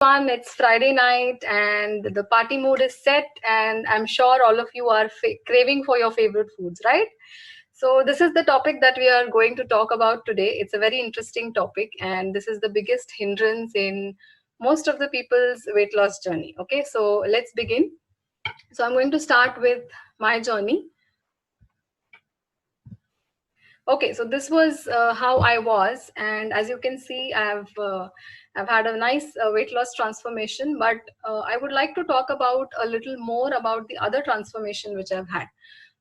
everyone. It's Friday night and the party mood is set, and I'm sure all of you are craving for your favorite foods, right? So, this is the topic that we are going to talk about today. It's a very interesting topic, and this is the biggest hindrance in most of the people's weight loss journey. Okay, so let's begin. So, I'm going to start with my journey. Okay, so this was how I was, and as you can see, I've had a nice weight loss transformation. But I would like to talk about a little more about the other transformation which I've had.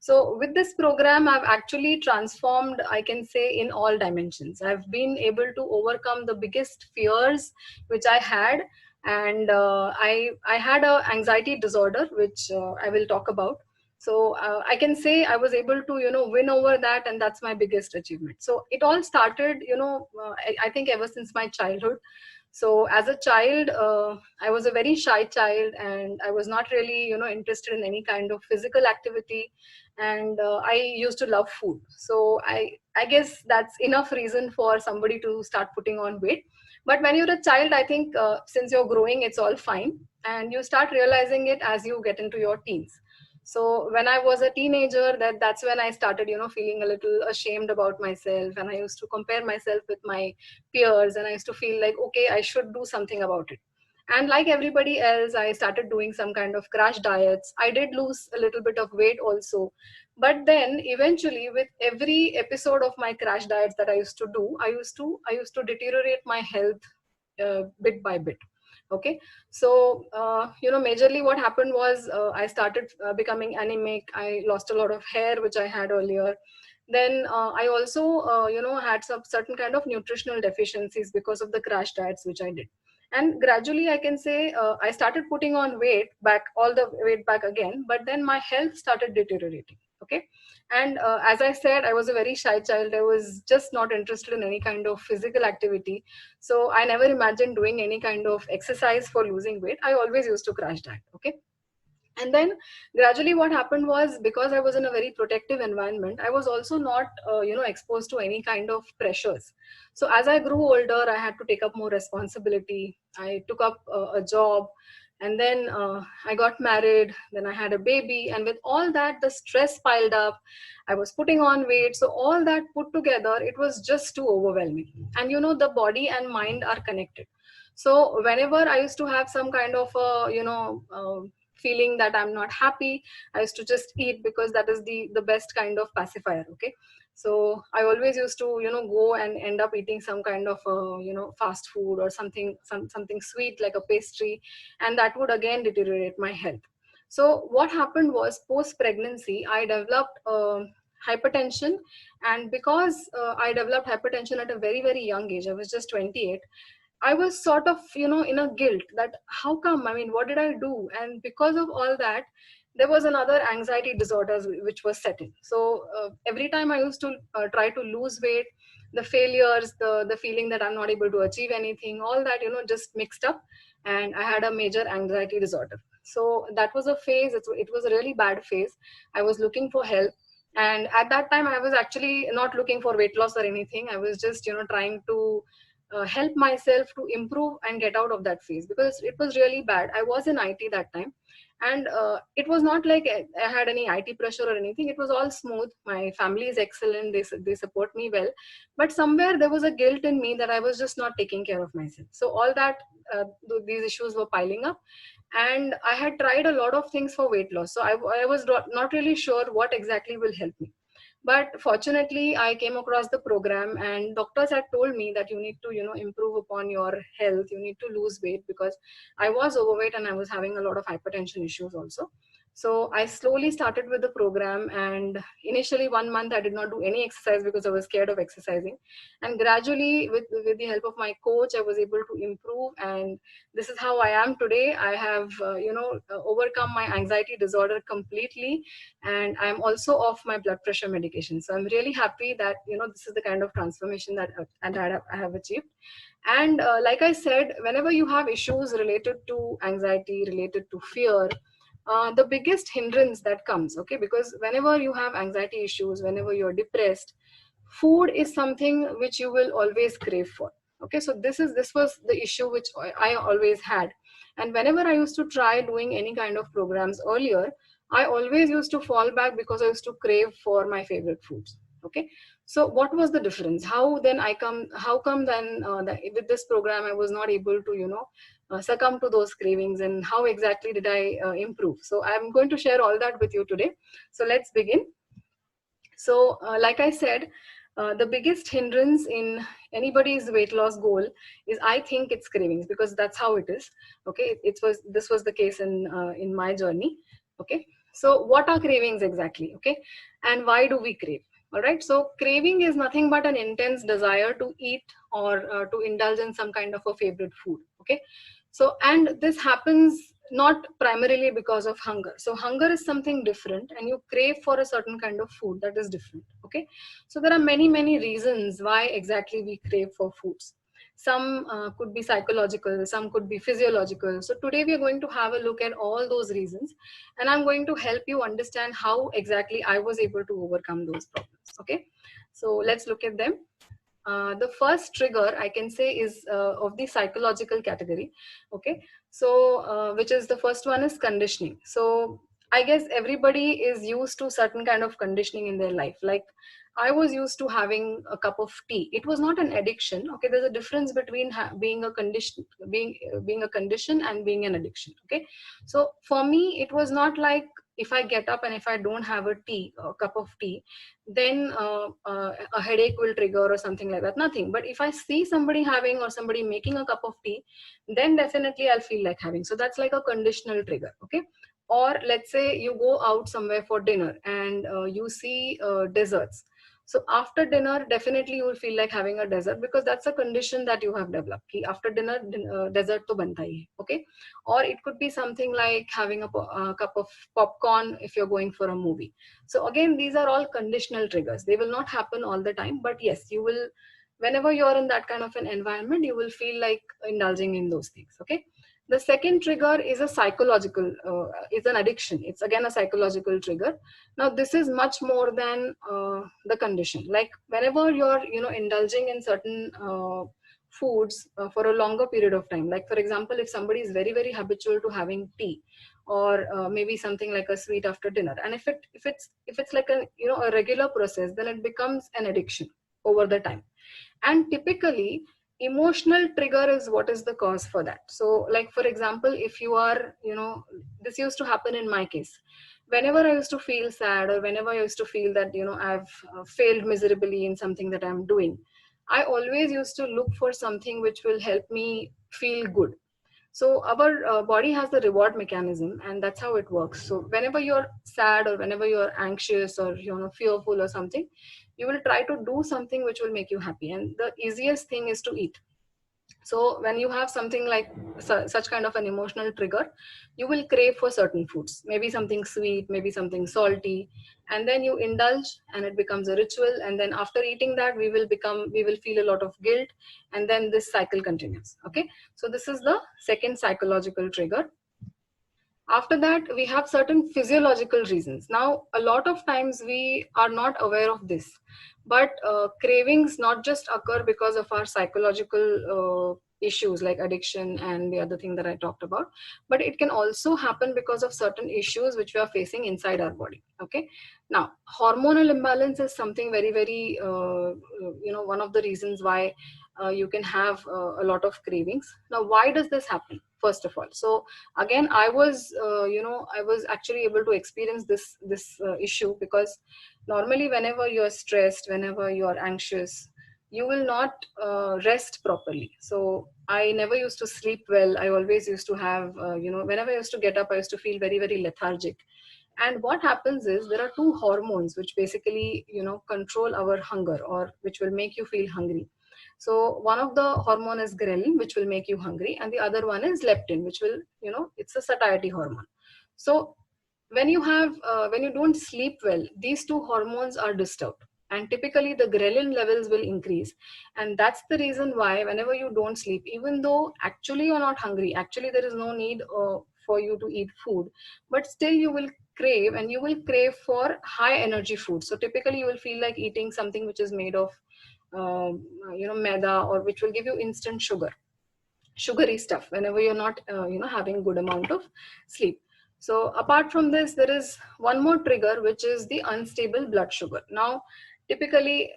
So with this program, I've actually transformed, I can say, in all dimensions. I've been able to overcome the biggest fears which I had, and I had a anxiety disorder which I will talk about. So I can say I was able to win over that, and that's my biggest achievement. So it all started, I think ever since my childhood. So as a child, I was a very shy child, and I was not really interested in any kind of physical activity, and I used to love food. So I guess that's enough reason for somebody to start putting on weight. But when you're a child, I think since you're growing, it's all fine, and you start realizing it as you get into your teens. So when I was a teenager, that's when I started feeling a little ashamed about myself, and I used to compare myself with my peers, and I used to feel like, okay, I should do something about it. And like everybody else, I started doing some kind of crash diets. I did lose a little bit of weight also, but then eventually, with every episode of my crash diets that I used to do, I used to deteriorate my health bit by bit. Okay, so majorly what happened was I started becoming anemic. I lost a lot of hair which I had earlier. Then I also had some certain kind of nutritional deficiencies because of the crash diets which I did. And gradually, I can say, I started putting on weight back, all the weight back again, but then my health started deteriorating. Okay, and as I said, I was a very shy child. I was just not interested in any kind of physical activity. So I never imagined doing any kind of exercise for losing weight. I always used to crash diet. Okay. And then gradually what happened was, because I was in a very protective environment, I was also not exposed to any kind of pressures. So as I grew older, I had to take up more responsibility. I took up a job, and then I got married, then I had a baby, and with all that, the stress piled up. I was putting on weight, so all that put together, it was just too overwhelming. And the body and mind are connected. So whenever I used to have some kind of feeling that I'm not happy, I used to just eat, because that is the best kind of pacifier. Okay, so I always used to go and end up eating some kind of fast food or something sweet like a pastry, and that would again deteriorate my health. So what happened was, post pregnancy, I developed hypertension. And because I developed hypertension at a very, very young age, I was just 28. I was sort of, in a guilt that how come? I mean, what did I do? And because of all that, there was another anxiety disorders which was setting. So every time I used to try to lose weight, the failures, the feeling that I'm not able to achieve anything, all that, just mixed up, and I had a major anxiety disorder. So that was a phase. It was a really bad phase. I was looking for help. And at that time, I was actually not looking for weight loss or anything. I was just, trying to help myself to improve and get out of that phase, because it was really bad. I was in IT that time, and it was not like I had any IT pressure or anything. It was all smooth. My family is excellent. They support me well, but somewhere there was a guilt in me that I was just not taking care of myself. So all that these issues were piling up, and I had tried a lot of things for weight loss. So I was not really sure what exactly will help me. But fortunately, I came across the program, and doctors had told me that you need to improve upon your health. You need to lose weight, because I was overweight and I was having a lot of hypertension issues also. So I slowly started with the program, and initially 1 month I did not do any exercise because I was scared of exercising. And gradually, with the help of my coach, I was able to improve, and this is how I am today. I have overcome my anxiety disorder completely, and I'm also off my blood pressure medication. So I'm really happy that this is the kind of transformation that I have achieved. And like I said, whenever you have issues related to anxiety, related to fear, the biggest hindrance that comes, okay, because whenever you have anxiety issues, whenever you're depressed, food is something which you will always crave for. Okay, so this was the issue which I always had. And whenever I used to try doing any kind of programs earlier, I always used to fall back because I used to crave for my favorite foods. Okay, so what was the difference? How come then that with this program I was not able to succumb to those cravings, and how exactly did I improve? So I'm going to share all that with you today. So let's begin. So, like I said, the biggest hindrance in anybody's weight loss goal is, I think, it's cravings, because that's how it is. Okay, it was this was the case in my journey. Okay, so what are cravings exactly? Okay, and why do we crave? All right, so craving is nothing but an intense desire to eat or to indulge in some kind of a favorite food. Okay, so, and this happens not primarily because of hunger. So hunger is something different, and you crave for a certain kind of food, that is different. Okay, so there are many reasons why exactly we crave for foods. Some could be psychological, some could be physiological. So today we are going to have a look at all those reasons, and I'm going to help you understand how exactly I was able to overcome those problems. Okay, so let's look at them. The first trigger I can say is of the psychological category. Okay, so which is, the first one is conditioning. So I guess everybody is used to certain kind of conditioning in their life. Like, I was used to having a cup of tea. It was not an addiction. Okay, there's a difference between being a condition and being an addiction. Okay, so for me it was not like, if I get up and if I don't have a cup of tea, then a headache will trigger or something like that. Nothing. But if I see somebody having or somebody making a cup of tea, then definitely I'll feel like having. So that's like a conditional trigger. Okay, or let's say you go out somewhere for dinner and you see desserts. So after dinner, definitely you will feel like having a dessert, because that's a condition that you have developed. Ki after dinner, dessert to banta hi hai. Okay, or it could be something like having a cup of popcorn if you're going for a movie. So again, these are all conditional triggers. They will not happen all the time, but yes, you will, whenever you're in that kind of an environment, you will feel like indulging in those things. Okay, the second trigger is a psychological, is an addiction. It's again a psychological trigger. Now this is much more than the condition. Like, whenever you're indulging in certain foods for a longer period of time, like for example, if somebody is very habitual to having tea, or maybe something like a sweet after dinner, and if it's like a regular process, then it becomes an addiction over the time. And typically, emotional trigger is what is the cause for that. So like, for example, if you are, this used to happen in my case. Whenever I used to feel sad, or whenever I used to feel that I've failed miserably in something that I'm doing, I always used to look for something which will help me feel good. So our body has the reward mechanism, and that's how it works. So whenever you're sad, or whenever you're anxious, or fearful or something, you will try to do something which will make you happy, and the easiest thing is to eat. So when you have something like such kind of an emotional trigger, you will crave for certain foods, maybe something sweet, maybe something salty, and then you indulge, and it becomes a ritual. And then after eating that, we will feel a lot of guilt, and then this cycle continues. Okay, so this is the second psychological trigger. After that, we have certain physiological reasons. Now, a lot of times we are not aware of this, but cravings not just occur because of our psychological issues like addiction and the other thing that I talked about, but it can also happen because of certain issues which we are facing inside our body. Okay, now hormonal imbalance is something very one of the reasons why you can have a lot of cravings. Now, why does this happen? First of all, so again, I was actually able to experience this issue, because normally whenever you're stressed, whenever you're anxious, you will not rest properly. So I never used to sleep well. I always used to have whenever I used to get up, I used to feel very lethargic. And what happens is, there are two hormones which basically control our hunger, or which will make you feel hungry. So one of the hormone is ghrelin, which will make you hungry, and the other one is leptin, which will, it's a satiety hormone. So when you don't sleep well, these two hormones are disturbed, and typically the ghrelin levels will increase. And that's the reason why whenever you don't sleep, even though actually you're not hungry, actually there is no need for you to eat food, but still you will crave, and you will crave for high energy food. So typically you will feel like eating something which is made of maida, or which will give you instant sugary stuff whenever you're not having good amount of sleep. So apart from this, there is one more trigger, which is the unstable blood sugar. Now, typically,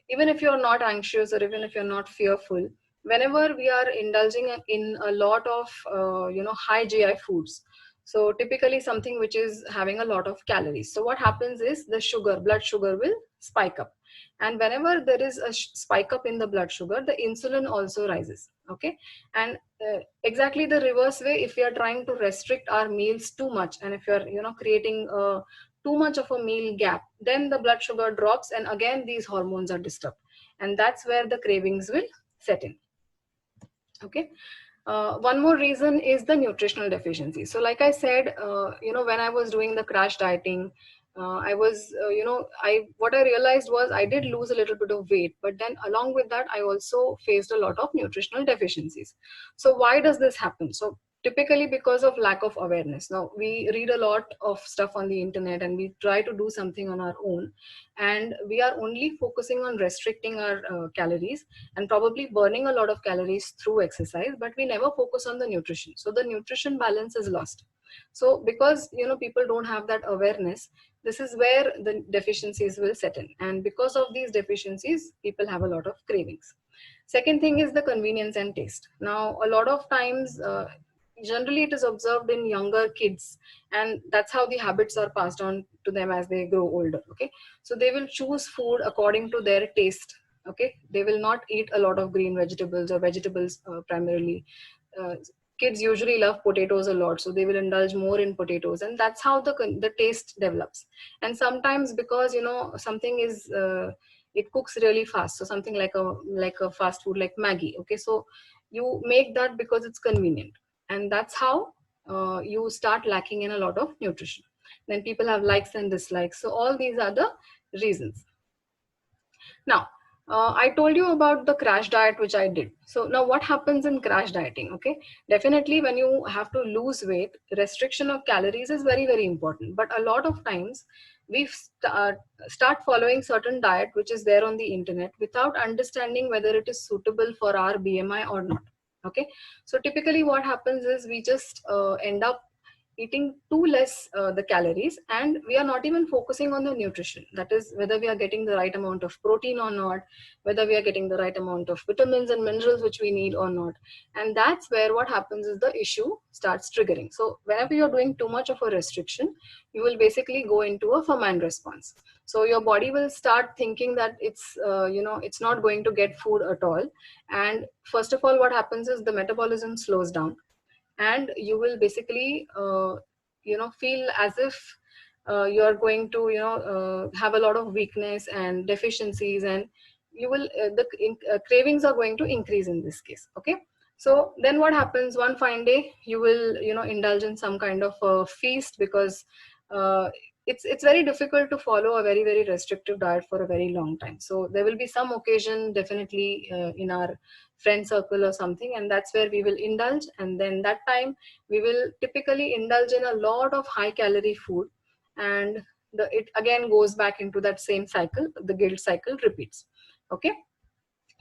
even if you're not anxious or even if you're not fearful, whenever we are indulging in a lot of high GI foods, so typically something which is having a lot of calories, so what happens is the blood sugar will spike up. And whenever there is a spike up in the blood sugar, the insulin also rises. Okay. And exactly the reverse way, if we are trying to restrict our meals too much, and if you're creating too much of a meal gap, then the blood sugar drops, and again these hormones are disturbed, and that's where the cravings will set in. Okay. One more reason is the nutritional deficiency. So like I said, when I was doing the crash dieting, I was I what I realized was I did lose a little bit of weight, but then along with that I also faced a lot of nutritional deficiencies. So why does this happen? So typically because of lack of awareness. Now we read a lot of stuff on the internet and we try to do something on our own, and we are only focusing on restricting our calories and probably burning a lot of calories through exercise, but we never focus on the nutrition. So the nutrition balance is lost. So because people don't have that awareness, this is where the deficiencies will set in, and because of these deficiencies people have a lot of cravings. Second thing is the convenience and taste. Now a lot of times, generally it is observed in younger kids, and that's how the habits are passed on to them as they grow older. Okay. So they will choose food according to their taste. Okay. They will not eat a lot of green vegetables or vegetables primarily. uh, Kids usually love potatoes a lot, so they will indulge more in potatoes, and that's how the taste develops. And sometimes because something is it cooks really fast, so something like a fast food like Maggie. Okay. So you make that because it's convenient, and that's how you start lacking in a lot of nutrition. Then people have likes and dislikes, so all these are the reasons. Now, I told you about the crash diet which I did. So now what happens in crash dieting? Okay, definitely when you have to lose weight, restriction of calories is very, very important. But a lot of times we start following certain diet which is there on the internet without understanding whether it is suitable for our BMI or not. Okay, so typically what happens is we just end up eating too less the calories, and we are not even focusing on the nutrition, that is whether we are getting the right amount of protein or not, whether we are getting the right amount of vitamins and minerals which we need or not. And that's where what happens is the issue starts triggering. So whenever you're doing too much of a restriction, you will basically go into a famine response. So your body will start thinking that it's not going to get food at all. And first of all, what happens is the metabolism slows down, and you will basically feel as if you're going to have a lot of weakness and deficiencies, and you will cravings are going to increase in this case. Okay. So then what happens, one fine day you will indulge in some kind of a feast, because uh, it's very difficult to follow a very, very restrictive diet for a very long time. So there will be some occasion definitely in our friend circle or something, and that's where we will indulge. And then that time we will typically indulge in a lot of high calorie food, and it again goes back into that same cycle. The guilt cycle repeats. Okay.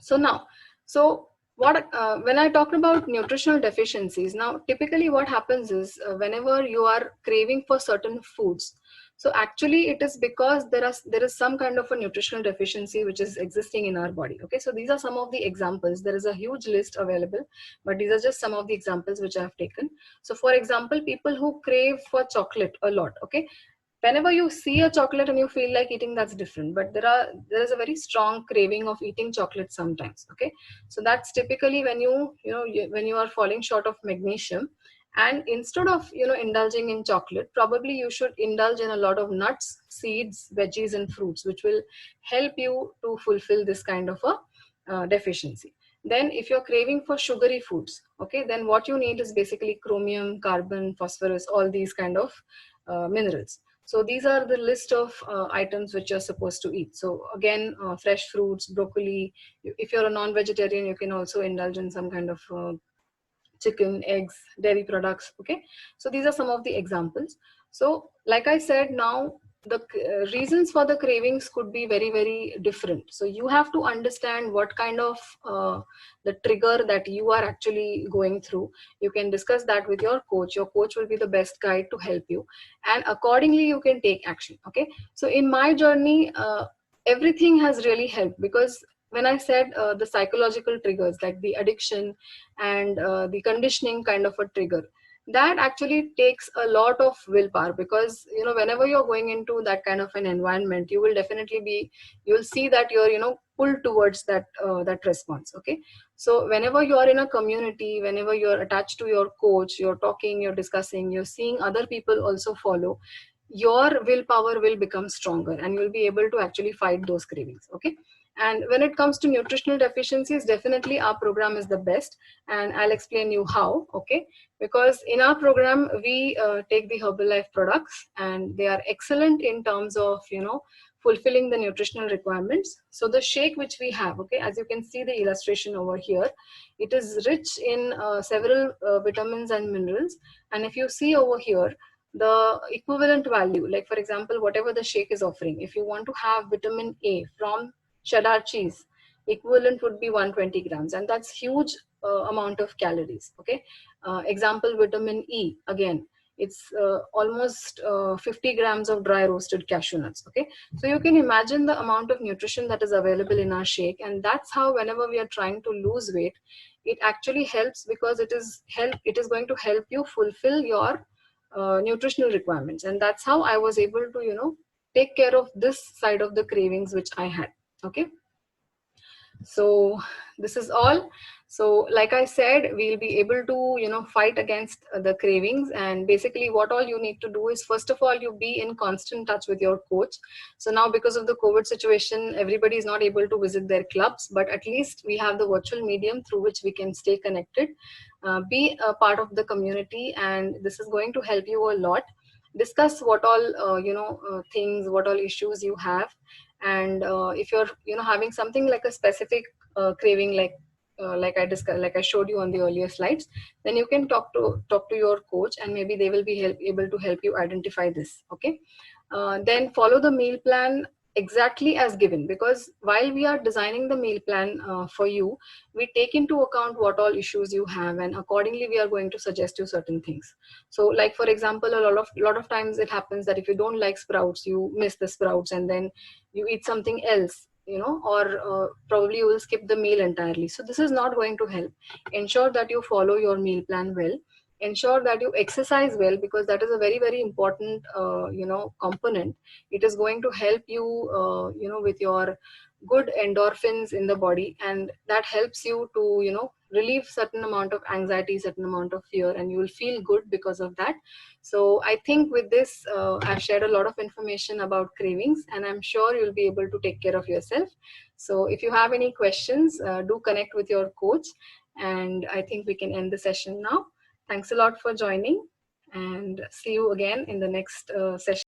So now, so what when I talk about nutritional deficiencies, now typically what happens is whenever you are craving for certain foods, so actually it is because there is some kind of a nutritional deficiency which is existing in our body. Okay, so these are some of the examples. There is a huge list available, but these are just some of the examples which I have taken. So for example, people who crave for chocolate a lot. Okay, whenever you see a chocolate and you feel like eating, that's different, but there is a very strong craving of eating chocolate sometimes. Okay, so that's typically when when you are falling short of magnesium, and instead of indulging in chocolate, probably you should indulge in a lot of nuts, seeds, veggies and fruits, which will help you to fulfill this kind of a deficiency. Then if you're craving for sugary foods, okay, then what you need is basically chromium, carbon, phosphorus, all these kind of minerals. So these are the list of items which you're supposed to eat. So again, fresh fruits, broccoli. If you're a non-vegetarian, you can also indulge in some kind of chicken, eggs, dairy products. Okay. So these are some of the examples. So like I said, now reasons for the cravings could be very, very different. So you have to understand what kind of the trigger that you are actually going through. You can discuss that with your coach. Your coach will be the best guide to help you, and accordingly you can take action. Okay, so in my journey, everything has really helped, because when I said the psychological triggers like the addiction and the conditioning kind of a trigger, that actually takes a lot of willpower, because whenever you're going into that kind of an environment, you will definitely be, you'll see that you're pulled towards that response. Okay, so whenever you are in a community, whenever you're attached to your coach, you're talking, you're discussing, you're seeing other people also follow, your willpower will become stronger and you'll be able to actually fight those cravings. Okay, and when it comes to nutritional deficiencies, definitely our program is the best, and I'll explain you how. Okay, because in our program we take the Herbalife products, and they are excellent in terms of fulfilling the nutritional requirements. So the shake which we have, okay, as you can see the illustration over here, it is rich in several vitamins and minerals. And if you see over here, the equivalent value, like for example, whatever the shake is offering, if you want to have vitamin A from cheddar cheese, equivalent would be 120 grams, and that's huge amount of calories. Okay, example, vitamin E, again, it's almost 50 grams of dry roasted cashew nuts. Okay, so you can imagine the amount of nutrition that is available in our shake, and that's how whenever we are trying to lose weight, it actually helps, because it is going to help you fulfill your nutritional requirements. And that's how I was able to take care of this side of the cravings which I had. Okay, so this is all. So like I said, we'll be able to fight against the cravings. And basically what all you need to do is, first of all, you be in constant touch with your coach. So now, because of the COVID situation, everybody is not able to visit their clubs, but at least we have the virtual medium through which we can stay connected. Be a part of the community, and this is going to help you a lot. Discuss what all things, what all issues you have. And if you're having something like a specific craving, like I discussed, like I showed you on the earlier slides, then you can talk to your coach, and maybe they will be able to help you identify this. Okay, then follow the meal plan exactly as given, because while we are designing the meal plan for you, we take into account what all issues you have, and accordingly we are going to suggest you certain things. So like for example, a lot of times it happens that if you don't like sprouts, you miss the sprouts and then you eat something else, or probably you will skip the meal entirely. So this is not going to help. Ensure that you follow your meal plan well. Ensure that you exercise well, because that is a very, very important component. It is going to help you with your good endorphins in the body, and that helps you to relieve certain amount of anxiety, certain amount of fear, and you will feel good because of that. So I think with this, I've shared a lot of information about cravings, and I'm sure you'll be able to take care of yourself. So if you have any questions, do connect with your coach, and I think we can end the session now. Thanks a lot for joining, and see you again in the next session.